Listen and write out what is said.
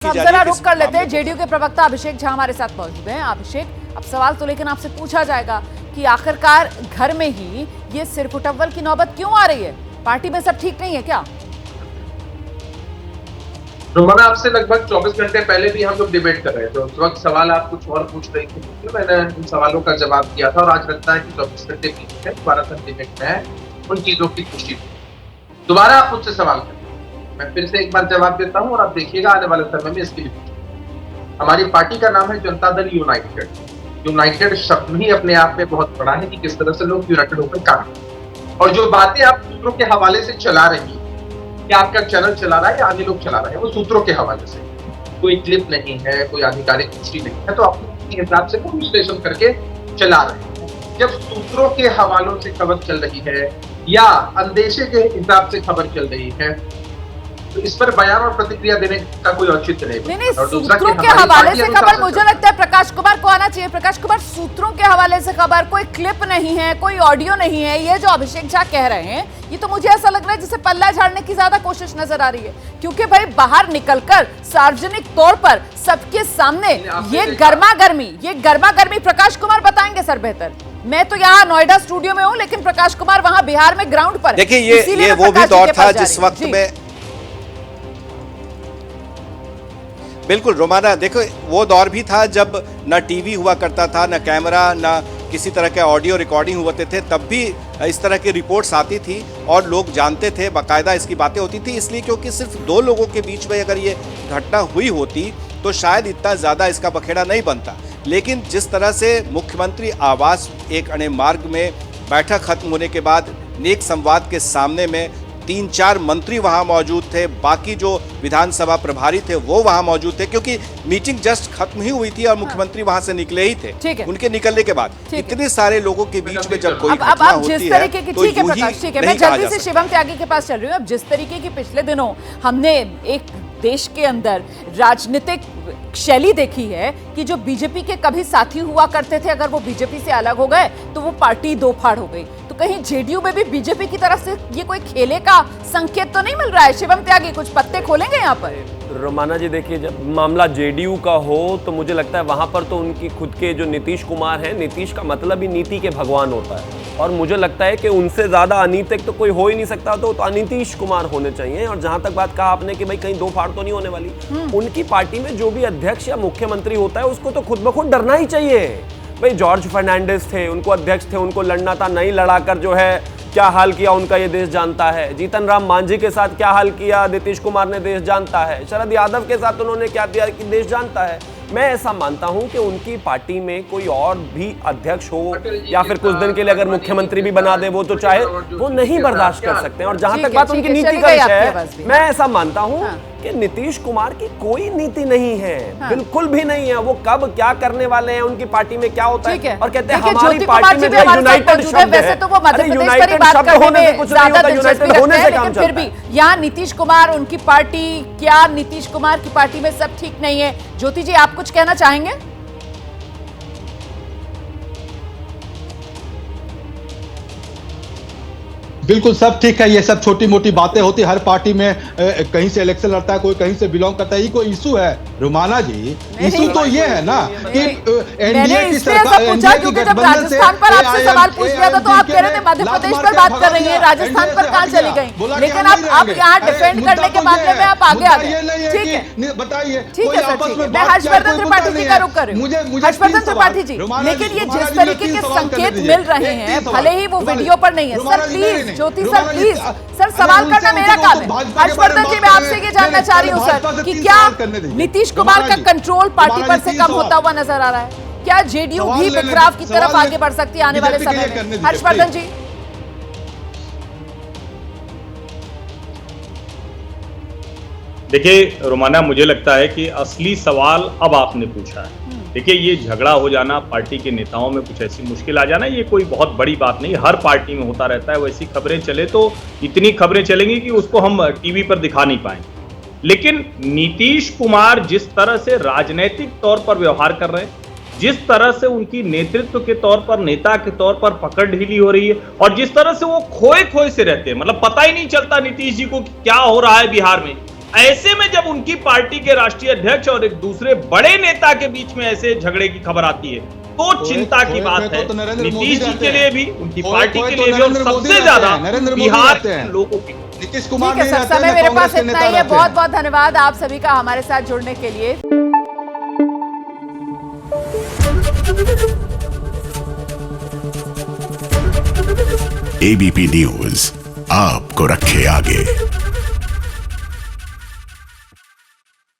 अब जरा रुक कर लेते हैं। जेडीयू के प्रवक्ता अभिषेक झा हमारे साथ मौजूद हैं। अभिषेक, अब सवाल तो लेकिन आपसे पूछा जाएगा कि आखिरकार घर में ही ये सिरकुटव्वल की नौबत क्यों आ रही है? पार्टी में सब ठीक नहीं है क्या? रोमाना, आपसे लगभग 24 घंटे पहले भी हम लोग डिबेट कर रहे थे। उस वक्त सवाल आप कुछ और पूछ रही थी, मैंने उन सवालों का जवाब दिया था और आज लगता है कि 24 घंटे बीते हैं, दोबारा तक डिबेट में उन चीजों की पुष्टि हुई। दोबारा आप मुझसे सवाल करें, मैं फिर से एक बार जवाब देता हूं और आप देखिएगा आने वाले समय में इसकी भी। हमारी पार्टी का नाम है जनता दल यूनाइटेड। यूनाइटेड शब्द ही अपने आप में बहुत बड़ा है कि किस तरह से लोग यूनाइटेड होकर काम करें। और जो बातें आप सूत्रों के हवाले से चला रही है, कि आपका चैनल चला रहा है या आगे लोग चला रहे हैं, वो सूत्रों के हवाले से, कोई क्लिप नहीं है, कोई आधिकारिक पुष्टि नहीं है, तो आप अपने हिसाब से वो विश्लेषण करके चला रहे हैं। जब सूत्रों के हवालों से खबर चल रही है या अंदेशे के हिसाब से खबर चल रही है, तो इस पर बयान और प्रतिक्रिया देने का कोई औचित्य नहीं। और सूत्रों के हवाले से खबर, मुझे लगता है प्रकाश कुमार को आना चाहिए। प्रकाश कुमार, सूत्रों के हवाले से खबर, कोई क्लिप नहीं है, कोई ऑडियो नहीं है, ये जो अभिषेक झा कह रहे हैं, ये तो मुझे ऐसा लग रहा है जैसे पल्ला झाड़ने की ज्यादा कोशिश नजर आ रही है। क्योंकि भाई बाहर निकलकर सार्वजनिक तौर पर सबके सामने ये गर्मा गर्मी प्रकाश कुमार बताएंगे सर बेहतर। मैं तो यहाँ नोएडा स्टूडियो में हूँ, लेकिन प्रकाश कुमार वहां बिहार में ग्राउंड पर। देखिए ये वो भी दौर था जिस वक्त में, बिल्कुल रोमाना, देखो वो दौर भी था जब न टीवी हुआ करता था, न कैमरा, न किसी तरह के ऑडियो रिकॉर्डिंग होते थे। तब भी इस तरह की रिपोर्ट्स आती थी और लोग जानते थे, बाकायदा इसकी बातें होती थी। इसलिए क्योंकि सिर्फ दो लोगों के बीच में अगर ये घटना हुई होती तो शायद इतना ज़्यादा इसका बखेड़ा नहीं बनता। लेकिन जिस तरह से मुख्यमंत्री आवास एक अणे मार्ग में बैठक खत्म होने के बाद नेक संवाद के सामने में 3-4 मंत्री वहां मौजूद थे, बाकी जो विधानसभा प्रभारी थे वो वहां मौजूद थे, क्योंकि मीटिंग जस्ट खत्म ही हुई थी और मुख्यमंत्री वहां से निकले ही थे। उनके निकलने के बाद इतने सारे लोगों के बीच में जब कोई घटना होती है, ठीक है प्रकाश, ठीक है, मैं जल्दी से शिवम त्यागी के पास चल रही हूँ। अब जिस तरीके की पिछले दिनों हमने एक देश के अंदर राजनीतिक शैली देखी है कि जो बीजेपी के कभी साथी हुआ करते थे, अगर वो बीजेपी से अलग हो गए तो वो पार्टी दो फाड़ हो गई। तो कहीं जेडीयू में भी बीजेपी की तरफ से ये कोई खेले का संकेत तो नहीं मिल रहा है? शिवम त्यागी, कुछ पत्ते खोलेंगे यहाँ पर? रोमाना जी, देखिए, जब मामला जेडीयू का हो तो मुझे लगता है वहां पर तो उनकी खुद के जो नीतीश कुमार हैं, नीतीश का मतलब ही नीति के भगवान होता है, और मुझे लगता है कि उनसे ज्यादा अनीतिक तो कोई हो ही नहीं सकता, तो अनीतीश कुमार होने चाहिए। और जहां तक बात कहा आपने कि भाई कहीं दो फाड़ तो नहीं होने वाली, उनकी पार्टी में जो भी अध्यक्ष या मुख्यमंत्री होता है उसको तो खुद ब खुद डरना ही चाहिए। भाई जॉर्ज फर्नांडिस थे, उनको अध्यक्ष थे, उनको लड़ना था, नहीं लड़ाकर जो है क्या हाल किया उनका ये देश जानता है। जीतन राम मांझी के साथ क्या हाल किया नीतीश कुमार ने देश जानता है। शरद यादव के साथ उन्होंने क्या किया कि देश जानता है। मैं ऐसा मानता हूं कि उनकी पार्टी में कोई और भी अध्यक्ष हो या फिर कुछ दिन के लिए अगर मुख्यमंत्री भी बना दे, वो तो चाहे वो नहीं बर्दाश्त कर सकते हैं। और जहां तक बात उनकी नीति का है, मैं ऐसा मानता हूं कि नीतीश कुमार की कोई नीति नहीं है, बिल्कुल भी नहीं है। वो कब क्या करने वाले हैं, उनकी पार्टी में क्या होता है, और कहते हैं हमारी पार्टी में यूनाइटेड शब्द है। तो वो मध्य प्रदेश पर ही बात करने में ज्यादा दिलचस्पी रखते हैं, लेकिन फिर भी यहाँ नीतीश कुमार, उनकी पार्टी, क्या नीतीश कुमार की पार्टी में सब ठीक नहीं है? ज्योति जी, आप कुछ कहना चाहेंगे? बिल्कुल सब ठीक है, ये सब छोटी मोटी बातें होती है हर पार्टी में। कहीं से इलेक्शन लड़ता है, कोई कहीं से बिलोंग करता है, ये कोई इशू है रोमाना जी? इशू तो ये है ना कि एनडीए की सरकार, क्योंकि जब राजस्थान पर आपसे सवाल पूछ लिया था तो आप कह रहे थे मध्य प्रदेश पर बात कर रही है, राजस्थान पर कहाँ चली गई? लेकिन अब यहाँ डिफेंड करने के मामले में आप आगे आ गए। ठीक है, बताइए, ठीक है सर, ठीक है। मैं हर्षवर्धन त्रिपाठी जी का रुख कर रही हूँ। हर्षवर्धन त्रिपाठी जी, लेकिन ये जिस तरीके के संकेत मिल रहे हैं, भले ही वो वीडियो पर नहीं है, sir please, Jyoti sir please, sir सवाल करना मेरा काम है। हर्षवर्धन जी, मैं आपसे ये जानना चाह रही हूँ सर कि क्या नीतीश कुमार का कंट्रोल पार्टी पर से कम होता हुआ नजर आ रहा है? क्या जेडीयू भी बिखराव की तरफ आगे बढ़ सकती है आने वाले समय में? हर्षवर्धन जी, देखिए रोमाना, मुझे लगता है कि असली सवाल अब आपने पूछा है। देखिए, ये झगड़ा हो जाना, पार्टी के नेताओं में कुछ ऐसी मुश्किल आ जाना, ये कोई बहुत बड़ी बात नहीं, हर पार्टी में होता रहता है। वैसी खबरें चले तो इतनी खबरें चलेंगी कि उसको हम टीवी पर दिखा नहीं पाएंगे। लेकिन नीतीश कुमार जिस तरह से राजनीतिक तौर पर व्यवहार कर रहे हैं, जिस तरह से उनकी नेतृत्व के तौर पर, नेता के तौर पर पकड़ ढीली हो रही है, और जिस तरह से वो खोए खोए से रहते हैं, मतलब पता ही नहीं चलता नीतीश जी को क्या हो रहा है बिहार में, ऐसे में जब उनकी पार्टी के राष्ट्रीय अध्यक्ष और एक दूसरे बड़े नेता के बीच में ऐसे झगड़े की खबर आती है तो चिंता की बात है नीतीश जी के लिए भी, उनकी पार्टी के लिए भी, और सबसे ज्यादा बिहार के लोगों के लिए। नीतीश कुमार ठीक है सर, समय मेरे पास इतना ही है। बहुत बहुत धन्यवाद आप सभी का हमारे साथ जुड़ने के लिए। एबीपी न्यूज आपको रखे आगे।